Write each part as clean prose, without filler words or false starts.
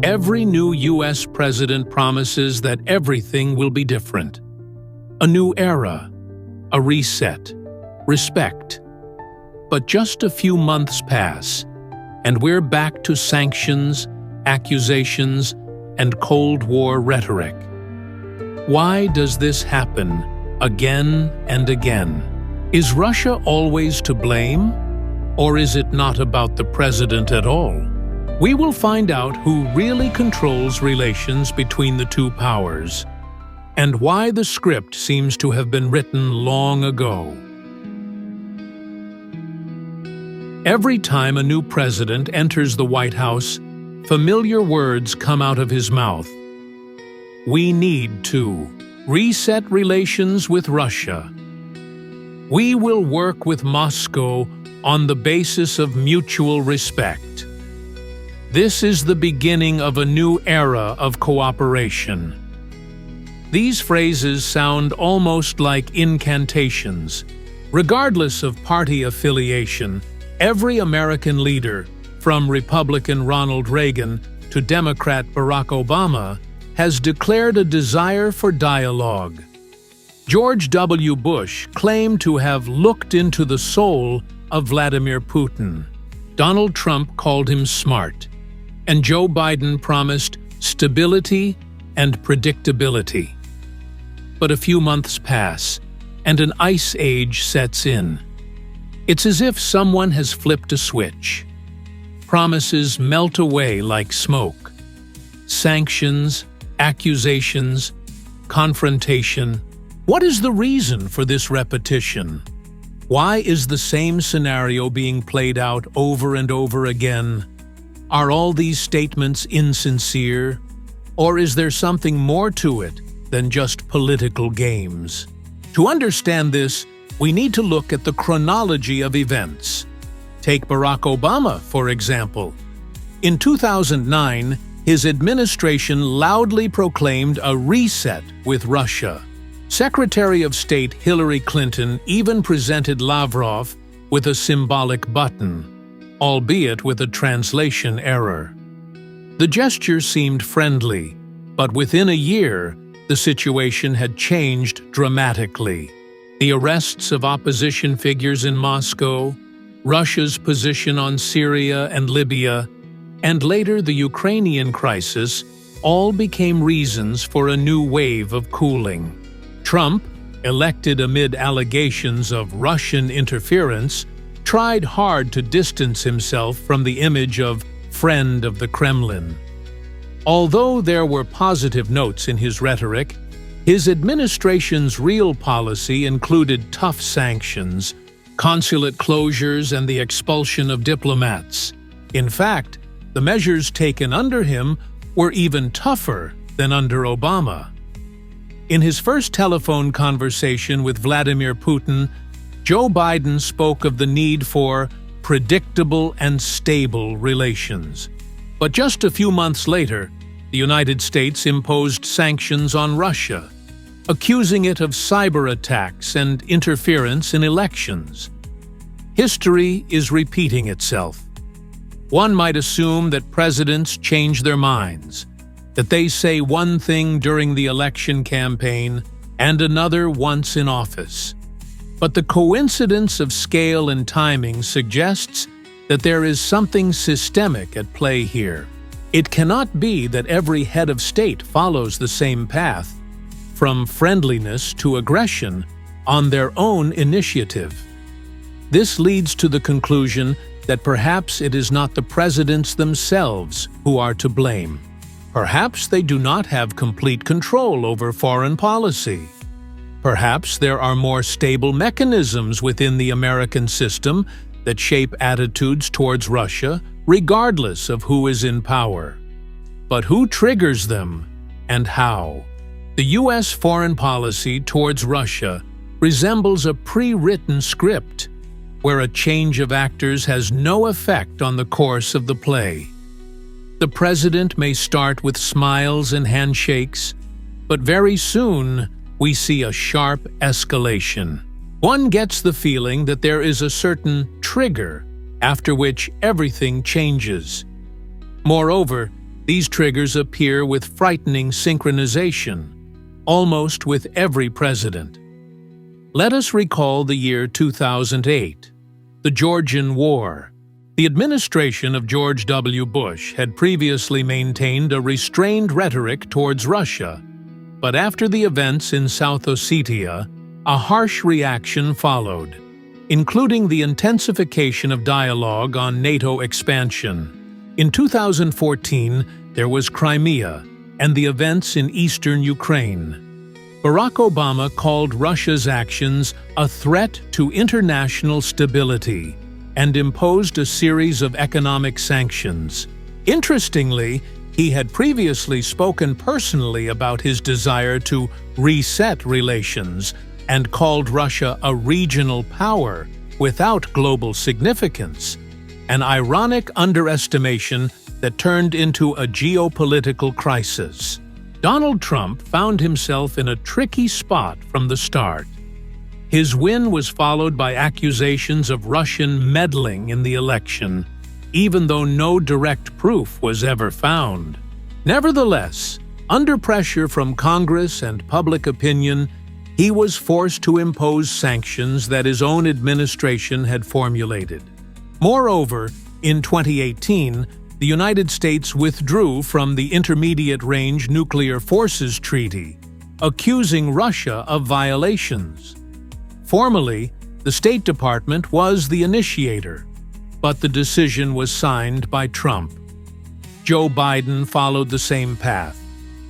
Every new U.S. president promises that everything will be different. A new era, a reset, respect. But just a few months pass, and we're back to sanctions, accusations, and Cold War rhetoric. Why does this happen again and again? Is Russia always to blame? Or is it not about the president at all? We will find out who really controls relations between the two powers, and why the script seems to have been written long ago. Every time a new president enters the White House, familiar words come out of his mouth. We need to reset relations with Russia. We will work with Moscow on the basis of mutual respect. This is the beginning of a new era of cooperation. These phrases sound almost like incantations. Regardless of party affiliation, every American leader, from Republican Ronald Reagan to Democrat Barack Obama, has declared a desire for dialogue. George W. Bush claimed to have looked into the soul of Vladimir Putin. Donald Trump called him smart, and Joe Biden promised stability and predictability. But a few months pass, and an ice age sets in. It's as if someone has flipped a switch. Promises melt away like smoke. Sanctions, accusations, confrontation. What is the reason for this repetition? Why is the same scenario being played out over and over again? Are all these statements insincere, or is there something more to it than just political games? To understand this, we need to look at the chronology of events. Take Barack Obama, for example. In 2009, his administration loudly proclaimed a reset with Russia. Secretary of State Hillary Clinton even presented Lavrov with a symbolic button, albeit with a translation error. The gesture seemed friendly, but within a year, the situation had changed dramatically. The arrests of opposition figures in Moscow, Russia's position on Syria and Libya, and later the Ukrainian crisis all became reasons for a new wave of cooling. Trump, elected amid allegations of Russian interference, tried hard to distance himself from the image of friend of the Kremlin. Although there were positive notes in his rhetoric, his administration's real policy included tough sanctions, consulate closures, and the expulsion of diplomats. In fact, the measures taken under him were even tougher than under Obama. In his first telephone conversation with Vladimir Putin, Joe Biden spoke of the need for predictable and stable relations. But just a few months later, the United States imposed sanctions on Russia, accusing it of cyber attacks and interference in elections. History is repeating itself. One might assume that presidents change their minds, that they say one thing during the election campaign and another once in office. But the coincidence of scale and timing suggests that there is something systemic at play here. It cannot be that every head of state follows the same path, from friendliness to aggression, on their own initiative. This leads to the conclusion that perhaps it is not the presidents themselves who are to blame. Perhaps they do not have complete control over foreign policy. Perhaps there are more stable mechanisms within the American system that shape attitudes towards Russia, regardless of who is in power. But who triggers them, and how? The U.S. foreign policy towards Russia resembles a pre-written script, where a change of actors has no effect on the course of the play. The president may start with smiles and handshakes, but very soon we see a sharp escalation. One gets the feeling that there is a certain trigger, after which everything changes. Moreover, these triggers appear with frightening synchronization, almost with every president. Let us recall the year 2008, the Georgian War. The administration of George W. Bush had previously maintained a restrained rhetoric towards Russia, but after the events in South Ossetia, a harsh reaction followed, including the intensification of dialogue on NATO expansion. In 2014, there was Crimea and the events in eastern Ukraine. Barack Obama called Russia's actions a threat to international stability and imposed a series of economic sanctions. Interestingly, he had previously spoken personally about his desire to reset relations and called Russia a regional power without global significance, an ironic underestimation that turned into a geopolitical crisis. Donald Trump found himself in a tricky spot from the start. His win was followed by accusations of Russian meddling in the election, even though no direct proof was ever found. Nevertheless, under pressure from Congress and public opinion, he was forced to impose sanctions that his own administration had formulated. Moreover, in 2018, the United States withdrew from the Intermediate-Range Nuclear Forces Treaty, accusing Russia of violations. Formally, the State Department was the initiator, but the decision was signed by Trump. Joe Biden followed the same path.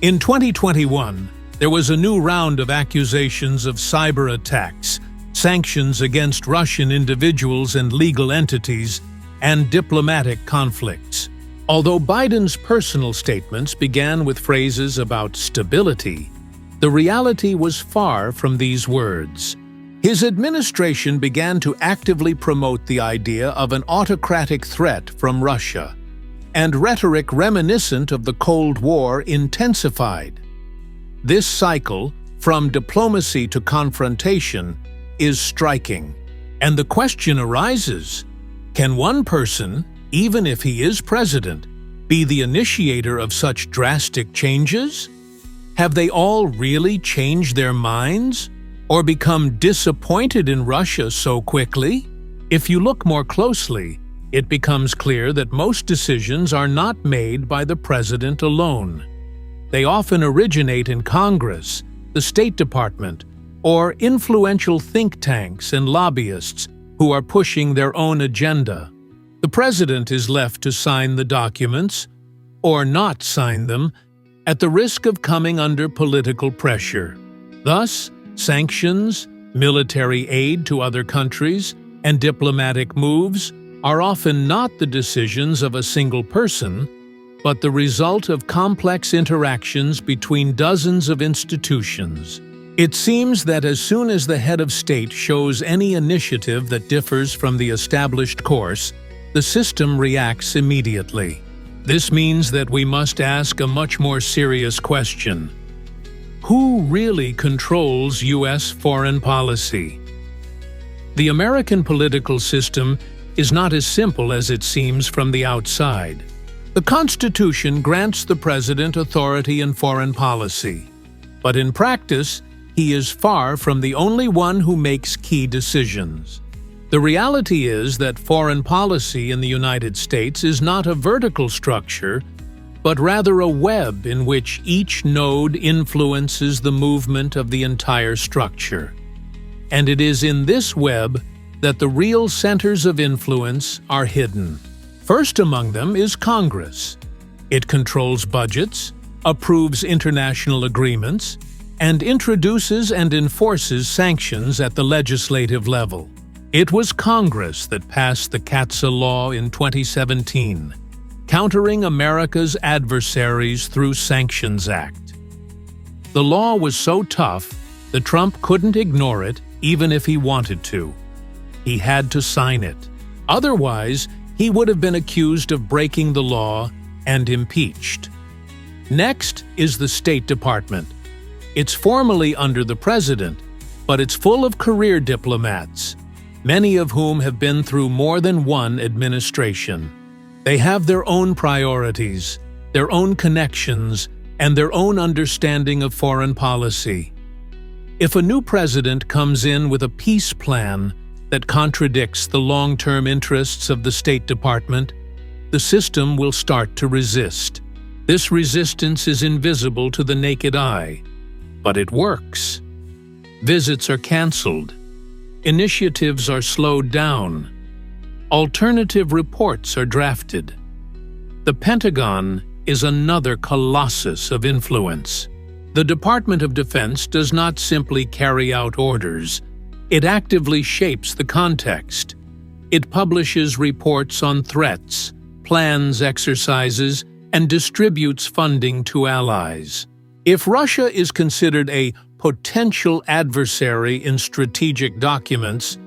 In 2021, there was a new round of accusations of cyber attacks, sanctions against Russian individuals and legal entities, and diplomatic conflicts. Although Biden's personal statements began with phrases about stability, the reality was far from these words. His administration began to actively promote the idea of an autocratic threat from Russia, and rhetoric reminiscent of the Cold War intensified. This cycle, from diplomacy to confrontation, is striking. And the question arises, can one person, even if he is president, be the initiator of such drastic changes? Have they all really changed their minds? Or become disappointed in Russia so quickly? If you look more closely, it becomes clear that most decisions are not made by the president alone. They often originate in Congress, the State Department, or influential think tanks and lobbyists who are pushing their own agenda. The president is left to sign the documents, or not sign them, at the risk of coming under political pressure. Thus, sanctions, military aid to other countries, and diplomatic moves are often not the decisions of a single person, but the result of complex interactions between dozens of institutions. It seems that as soon as the head of state shows any initiative that differs from the established course, the system reacts immediately. This means that we must ask a much more serious question. Who really controls U.S. foreign policy? The American political system is not as simple as it seems from the outside. The Constitution grants the president authority in foreign policy, but in practice, he is far from the only one who makes key decisions. The reality is that foreign policy in the United States is not a vertical structure, but rather a web in which each node influences the movement of the entire structure. And it is in this web that the real centers of influence are hidden. First among them is Congress. It controls budgets, approves international agreements, and introduces and enforces sanctions at the legislative level. It was Congress that passed the CAATSA law in 2017, countering America's adversaries through Sanctions Act. The law was so tough that Trump couldn't ignore it even if he wanted to. He had to sign it. Otherwise, he would have been accused of breaking the law and impeached. Next is the State Department. It's formally under the president, but it's full of career diplomats. many of whom have been through more than one administration. They have their own priorities, their own connections, and their own understanding of foreign policy. If a new president comes in with a peace plan that contradicts the long-term interests of the State Department, the system will start to resist. This resistance is invisible to the naked eye, but it works. Visits are canceled. Initiatives are slowed down. Alternative reports are drafted. The Pentagon is another colossus of influence. The Department of Defense does not simply carry out orders. It actively shapes the context. It publishes reports on threats, plans exercises, and distributes funding to allies. If Russia is considered a potential adversary in strategic documents,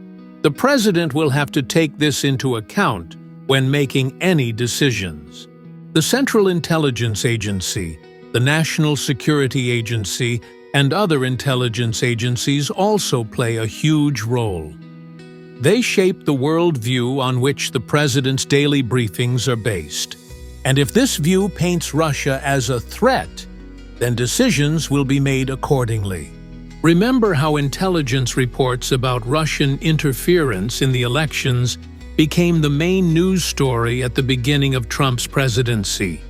the president will have to take this into account when making any decisions. The Central Intelligence Agency, the National Security Agency, and other intelligence agencies also play a huge role. They shape the worldview on which the president's daily briefings are based. And if this view paints Russia as a threat, then decisions will be made accordingly. Remember how intelligence reports about Russian interference in the elections became the main news story at the beginning of Trump's presidency,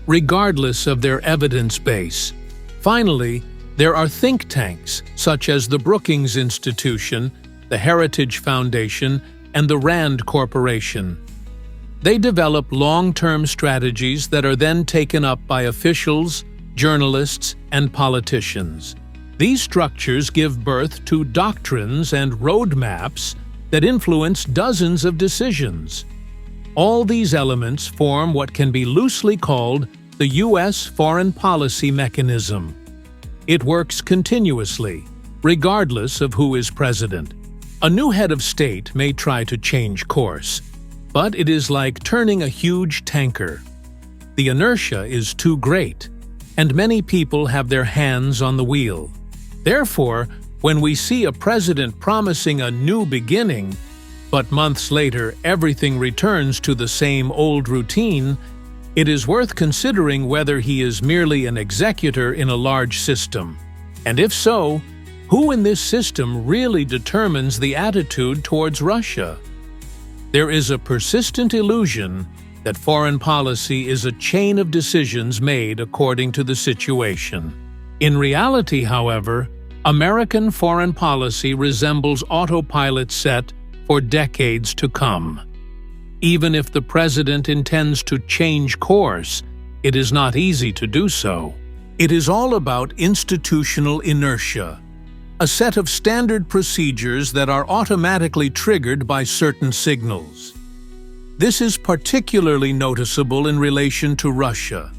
regardless of their evidence base. Finally, there are think tanks such as the Brookings Institution, the Heritage Foundation, and the Rand Corporation. They develop long-term strategies that are then taken up by officials, journalists, and politicians. These structures give birth to doctrines and roadmaps that influence dozens of decisions. All these elements form what can be loosely called the U.S. foreign policy mechanism. It works continuously, regardless of who is president. A new head of state may try to change course, but it is like turning a huge tanker. The inertia is too great, and many people have their hands on the wheel. Therefore, when we see a president promising a new beginning, but months later everything returns to the same old routine, it is worth considering whether he is merely an executor in a large system. And if so, who in this system really determines the attitude towards Russia? There is a persistent illusion that foreign policy is a chain of decisions made according to the situation. In reality, however, American foreign policy resembles autopilot set for decades to come. Even if the president intends to change course, it is not easy to do so. It is all about institutional inertia, a set of standard procedures that are automatically triggered by certain signals. This is particularly noticeable in relation to Russia.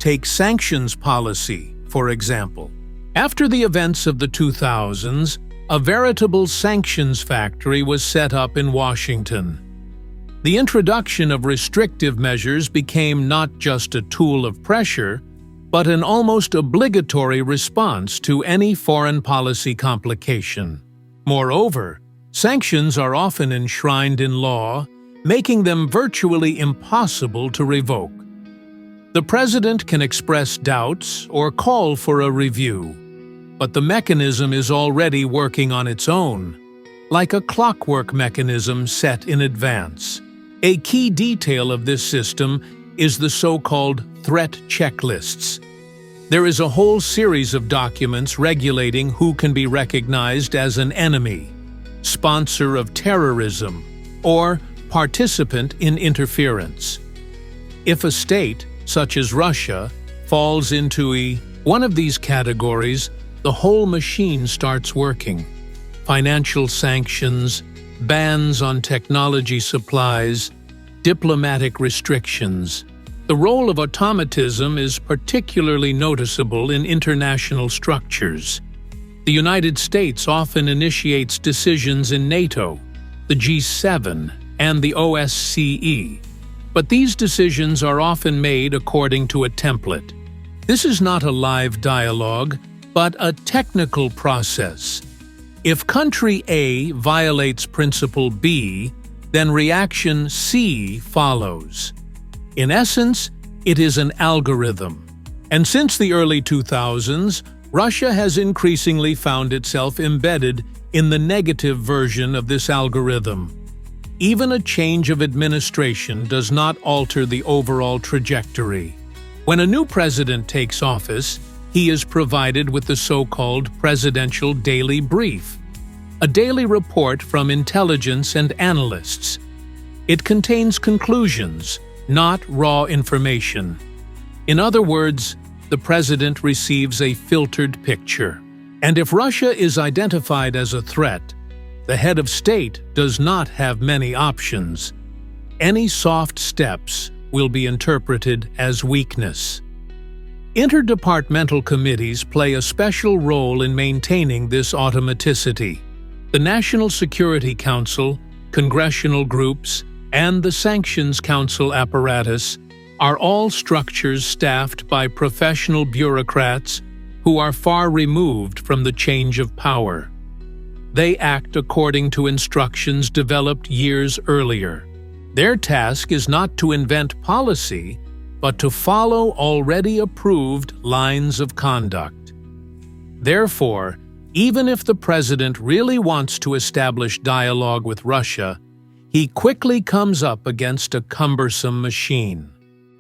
Take sanctions policy, for example. After the events of the 2000s, a veritable sanctions factory was set up in Washington. The introduction of restrictive measures became not just a tool of pressure, but an almost obligatory response to any foreign policy complication. Moreover, sanctions are often enshrined in law, making them virtually impossible to revoke. The president can express doubts or call for a review, but the mechanism is already working on its own, like a clockwork mechanism set in advance. A key detail of this system is the so-called threat checklists. There is a whole series of documents regulating who can be recognized as an enemy, sponsor of terrorism, or participant in interference. If a state, such as Russia, falls into one of these categories, the whole machine starts working. Financial sanctions, bans on technology supplies, diplomatic restrictions. The role of automatism is particularly noticeable in international structures. The United States often initiates decisions in NATO, the G7, and the OSCE. But these decisions are often made according to a template. This is not a live dialogue, but a technical process. If country A violates principle B, then reaction C follows. In essence, it is an algorithm. And since the early 2000s, Russia has increasingly found itself embedded in the negative version of this algorithm. Even a change of administration does not alter the overall trajectory. When a new president takes office, he is provided with the so-called Presidential Daily Brief, a daily report from intelligence and analysts. It contains conclusions, not raw information. In other words, the president receives a filtered picture. And if Russia is identified as a threat, the head of state does not have many options. Any soft steps will be interpreted as weakness. Interdepartmental committees play a special role in maintaining this automaticity. The National Security Council, congressional groups, and the Sanctions Council apparatus are all structures staffed by professional bureaucrats who are far removed from the change of power. They act according to instructions developed years earlier. Their task is not to invent policy, but to follow already approved lines of conduct. Therefore, even if the president really wants to establish dialogue with Russia, he quickly comes up against a cumbersome machine.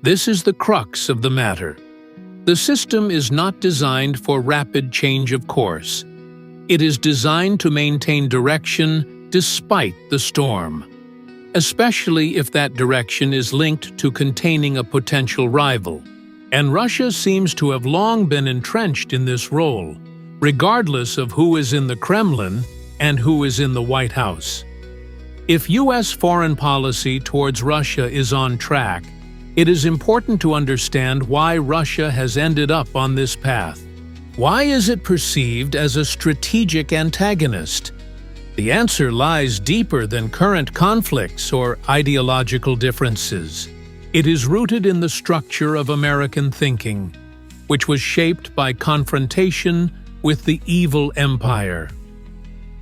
This is the crux of the matter. The system is not designed for rapid change of course. It is designed to maintain direction despite the storm, especially if that direction is linked to containing a potential rival. And Russia seems to have long been entrenched in this role, regardless of who is in the Kremlin and who is in the White House. If U.S. foreign policy towards Russia is on track, it is important to understand why Russia has ended up on this path. Why is it perceived as a strategic antagonist? The answer lies deeper than current conflicts or ideological differences. It is rooted in the structure of American thinking, which was shaped by confrontation with the evil empire.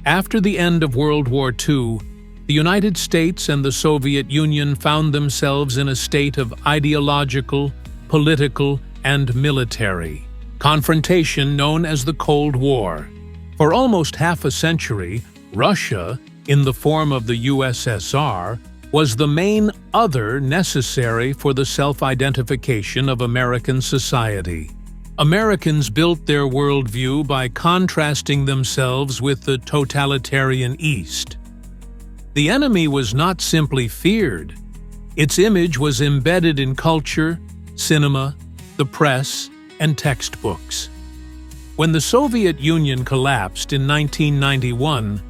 After the end of World War II, the United States and the Soviet Union found themselves in a state of ideological, political, and military confrontation known as the Cold War. For almost half a century, Russia, in the form of the USSR, was the main other necessary for the self-identification of American society. Americans built their worldview by contrasting themselves with the totalitarian East. The enemy was not simply feared. Its image was embedded in culture, cinema, the press, and textbooks. When the Soviet Union collapsed in 1991,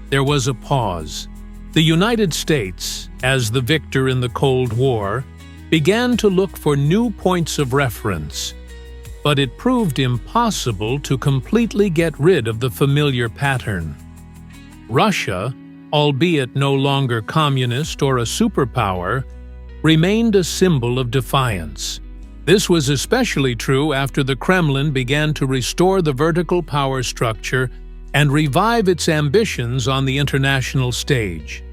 there was a pause. The United States, as the victor in the Cold War, began to look for new points of reference. But it proved impossible to completely get rid of the familiar pattern. Russia, albeit no longer communist or a superpower, remained a symbol of defiance. This was especially true after the Kremlin began to restore the vertical power structure and revive its ambitions on the international stage.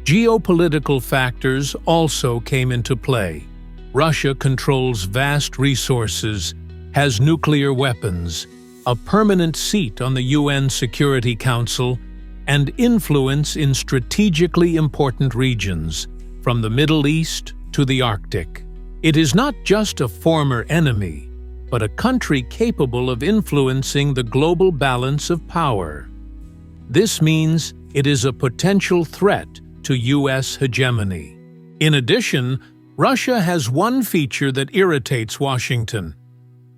Geopolitical factors also came into play. Russia controls vast resources, has nuclear weapons, a permanent seat on the UN Security Council, and influence in strategically important regions, from the Middle East to the Arctic. It is not just a former enemy, but a country capable of influencing the global balance of power. This means it is a potential threat to U.S. hegemony. In addition, Russia has one feature that irritates Washington.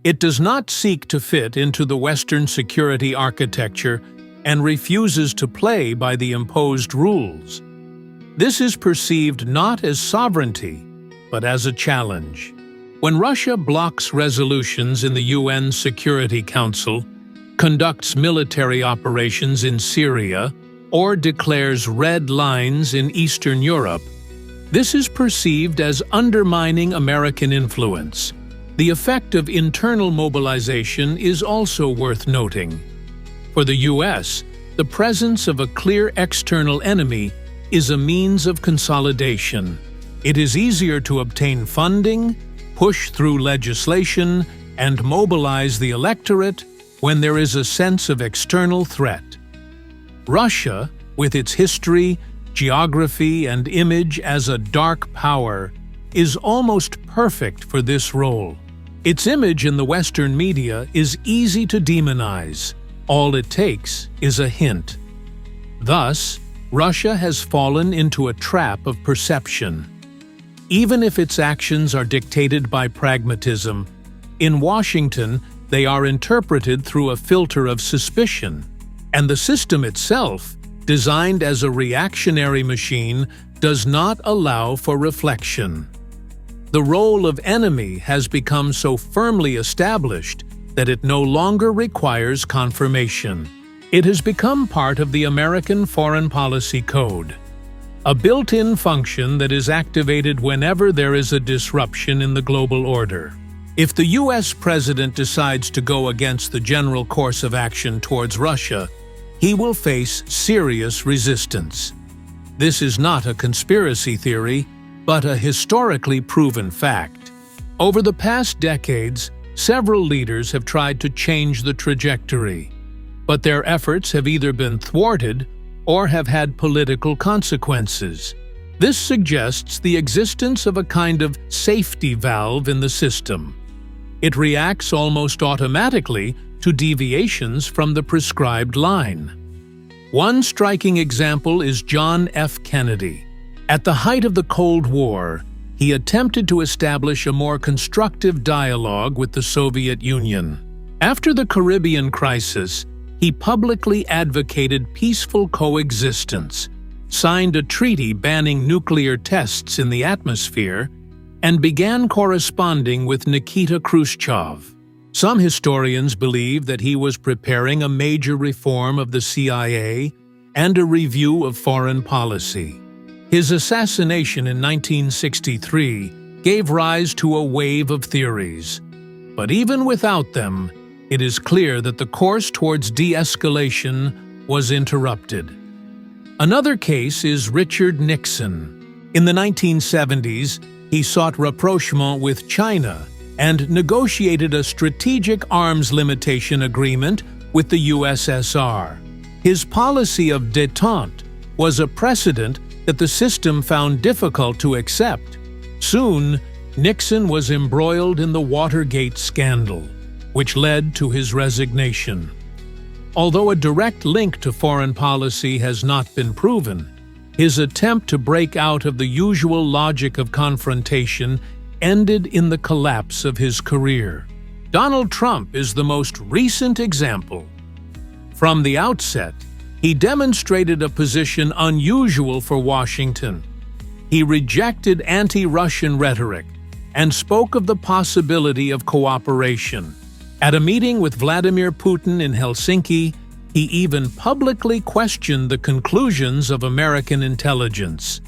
It does not seek to fit into the Western security architecture and refuses to play by the imposed rules. This is perceived not as sovereignty, but as a challenge. When Russia blocks resolutions in the UN Security Council, conducts military operations in Syria, or declares red lines in Eastern Europe, this is perceived as undermining American influence. The effect of internal mobilization is also worth noting. For the U.S., the presence of a clear external enemy is a means of consolidation. It is easier to obtain funding, push through legislation, and mobilize the electorate when there is a sense of external threat. Russia, with its history, geography, and image as a dark power, is almost perfect for this role. Its image in the Western media is easy to demonize. All it takes is a hint. Thus, Russia has fallen into a trap of perception. Even if its actions are dictated by pragmatism, in Washington they are interpreted through a filter of suspicion, and the system itself, designed as a reactionary machine, does not allow for reflection. The role of enemy has become so firmly established that it no longer requires confirmation. It has become part of the American Foreign Policy Code, a built-in function that is activated whenever there is a disruption in the global order. If the U.S. president decides to go against the general course of action towards Russia, he will face serious resistance. This is not a conspiracy theory, but a historically proven fact. Over the past decades, several leaders have tried to change the trajectory, but their efforts have either been thwarted or have had political consequences. This suggests the existence of a kind of safety valve in the system. It reacts almost automatically to deviations from the prescribed line. One striking example is John F. Kennedy. At the height of the Cold War, he attempted to establish a more constructive dialogue with the Soviet Union. After the Caribbean crisis, he publicly advocated peaceful coexistence, signed a treaty banning nuclear tests in the atmosphere, and began corresponding with Nikita Khrushchev. Some historians believe that he was preparing a major reform of the CIA and a review of foreign policy. His assassination in 1963 gave rise to a wave of theories. But even without them, it is clear that the course towards de-escalation was interrupted. Another case is Richard Nixon. In the 1970s, he sought rapprochement with China and negotiated a strategic arms limitation agreement with the USSR. His policy of détente was a precedent that the system found difficult to accept. Soon, Nixon was embroiled in the Watergate scandal, which led to his resignation. Although a direct link to foreign policy has not been proven, his attempt to break out of the usual logic of confrontation ended in the collapse of his career. Donald Trump is the most recent example. From the outset, he demonstrated a position unusual for Washington. He rejected anti-Russian rhetoric and spoke of the possibility of cooperation. At a meeting with Vladimir Putin in Helsinki, he even publicly questioned the conclusions of American intelligence.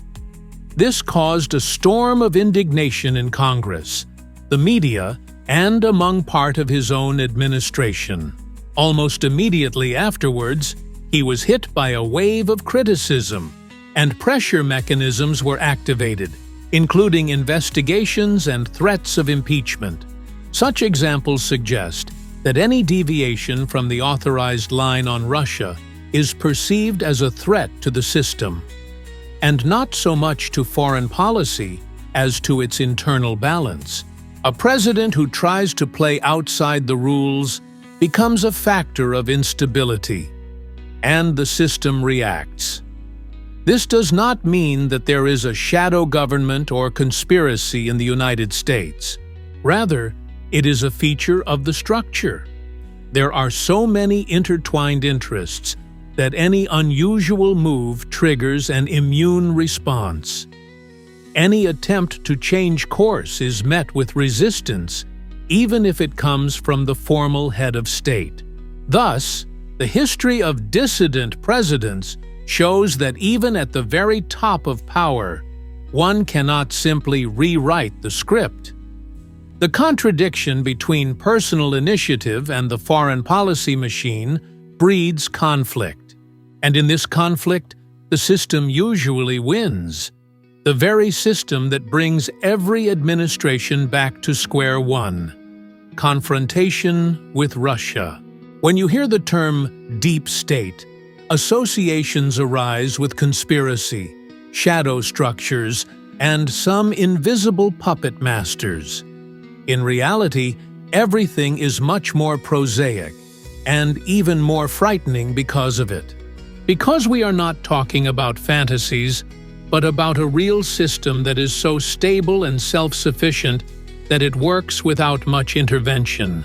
This caused a storm of indignation in Congress, the media, and among part of his own administration. Almost immediately afterwards, he was hit by a wave of criticism, and pressure mechanisms were activated, including investigations and threats of impeachment. Such examples suggest that any deviation from the authorized line on Russia is perceived as a threat to the system, and not so much to foreign policy as to its internal balance. A president who tries to play outside the rules becomes a factor of instability, and the system reacts. This does not mean that there is a shadow government or conspiracy in the United States. Rather, it is a feature of the structure. There are so many intertwined interests that any unusual move triggers an immune response. Any attempt to change course is met with resistance, even if it comes from the formal head of state. Thus, the history of dissident presidents shows that even at the very top of power, one cannot simply rewrite the script. The contradiction between personal initiative and the foreign policy machine breeds conflict. And in this conflict, the system usually wins. The very system that brings every administration back to square one. Confrontation with Russia. When you hear the term deep state, associations arise with conspiracy, shadow structures, and some invisible puppet masters. In reality, everything is much more prosaic, and even more frightening because of it. Because we are not talking about fantasies, but about a real system that is so stable and self-sufficient that it works without much intervention.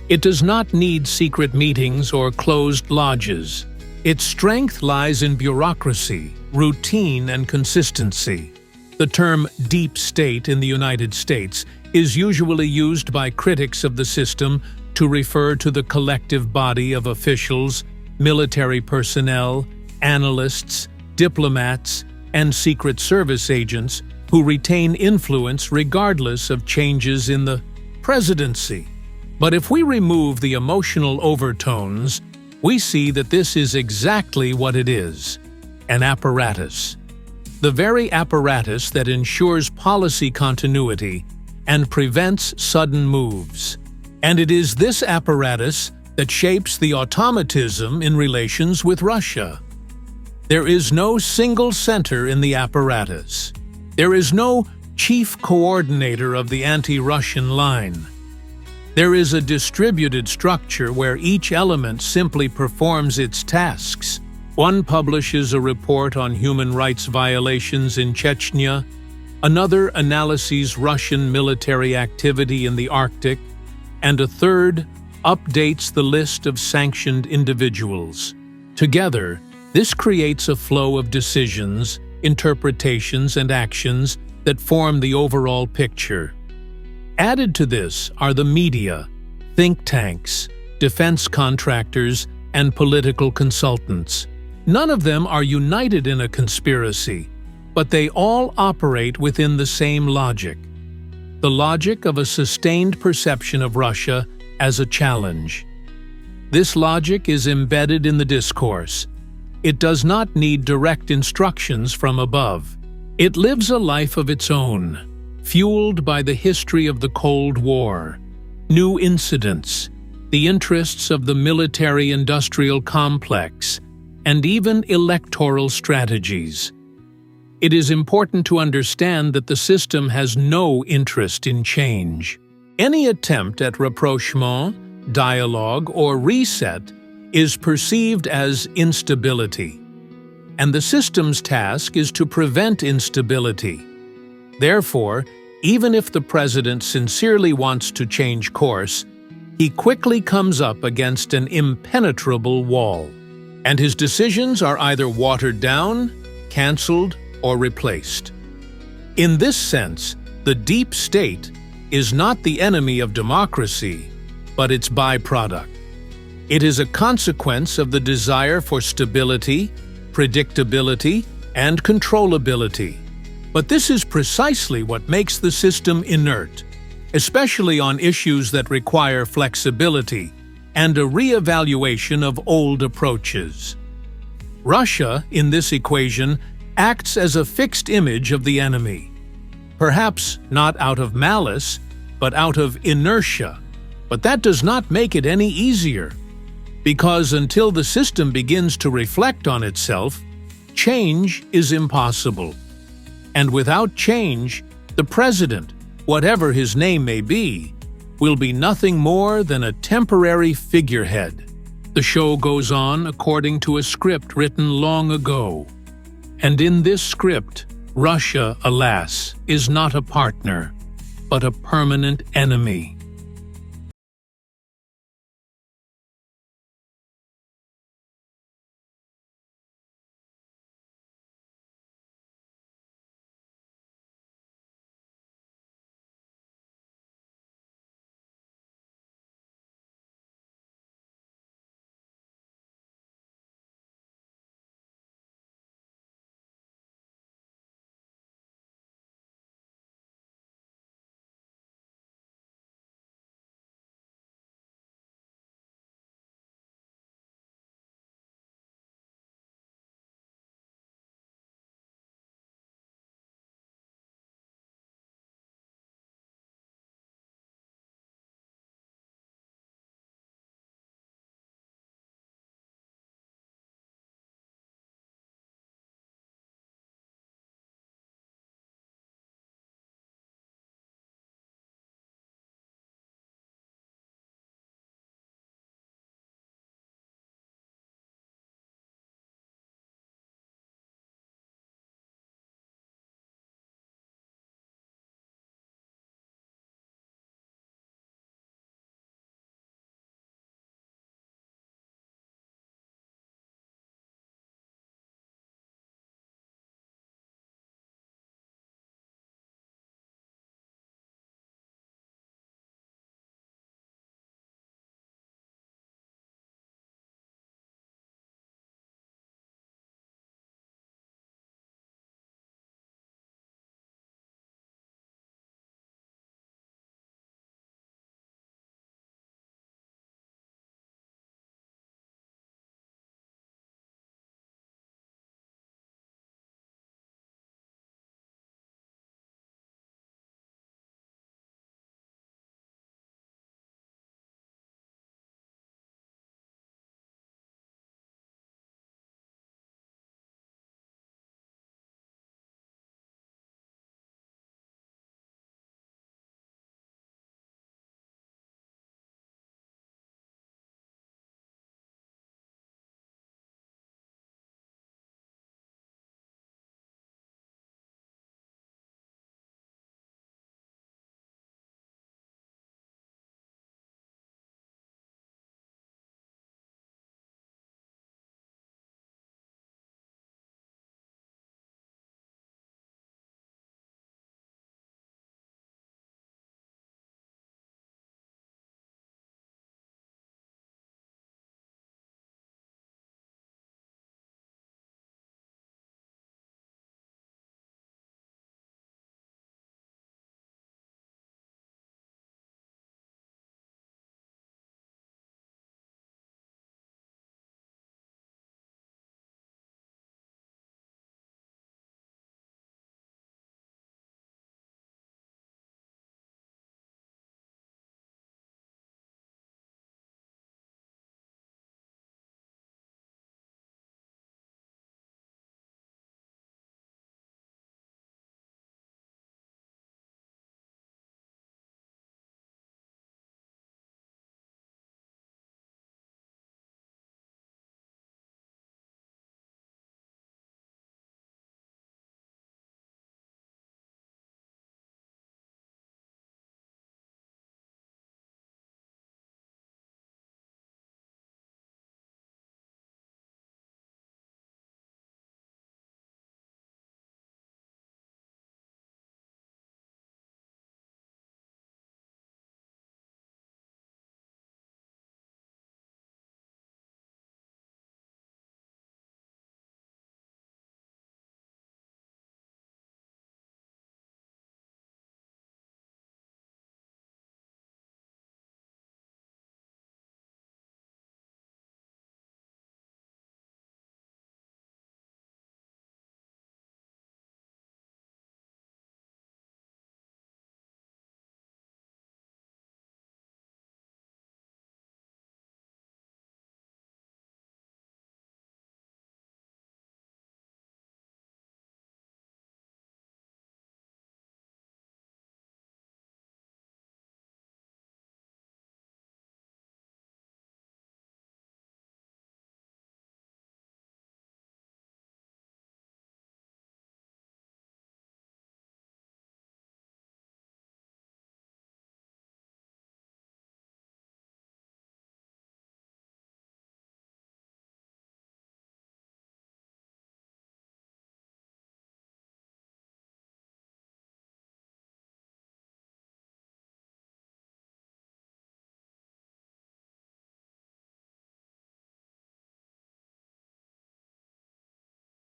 It does not need secret meetings or closed lodges. Its strength lies in bureaucracy, routine, and consistency. The term deep state in the United States is usually used by critics of the system to refer to the collective body of officials, military personnel, analysts, diplomats, and Secret Service agents who retain influence regardless of changes in the presidency. But if we remove the emotional overtones, we see that this is exactly what it is: an apparatus. The very apparatus that ensures policy continuity and prevents sudden moves. And it is this apparatus that shapes the automatism in relations with Russia. There is no single center in the apparatus. There is no chief coordinator of the anti-Russian line. There is a distributed structure where each element simply performs its tasks. One publishes a report on human rights violations in Chechnya, another analyses Russian military activity in the Arctic, and a third updates the list of sanctioned individuals. Together, this creates a flow of decisions, interpretations, and actions that form the overall picture. Added to this are the media, think tanks, defense contractors, and political consultants. None of them are united in a conspiracy, but they all operate within the same logic. The logic of a sustained perception of Russia as a challenge. This logic is embedded in the discourse. It does not need direct instructions from above. It lives a life of its own, fueled by the history of the Cold War, new incidents, the interests of the military-industrial complex, and even electoral strategies. It is important to understand that the system has no interest in change. Any attempt at rapprochement, dialogue, or reset is perceived as instability, and the system's task is to prevent instability. Therefore, even if the president sincerely wants to change course, he quickly comes up against an impenetrable wall, and his decisions are either watered down, cancelled, or replaced. In this sense, the deep state is not the enemy of democracy, but its byproduct. It is a consequence of the desire for stability, predictability, and controllability. But this is precisely what makes the system inert, especially on issues that require flexibility and a re-evaluation of old approaches. Russia, in this equation, acts as a fixed image of the enemy. Perhaps not out of malice, but out of inertia. But that does not make it any easier, because until the system begins to reflect on itself, change is impossible. And without change, the president, whatever his name may be, will be nothing more than a temporary figurehead. The show goes on according to a script written long ago. And in this script, Russia, alas, is not a partner, but a permanent enemy.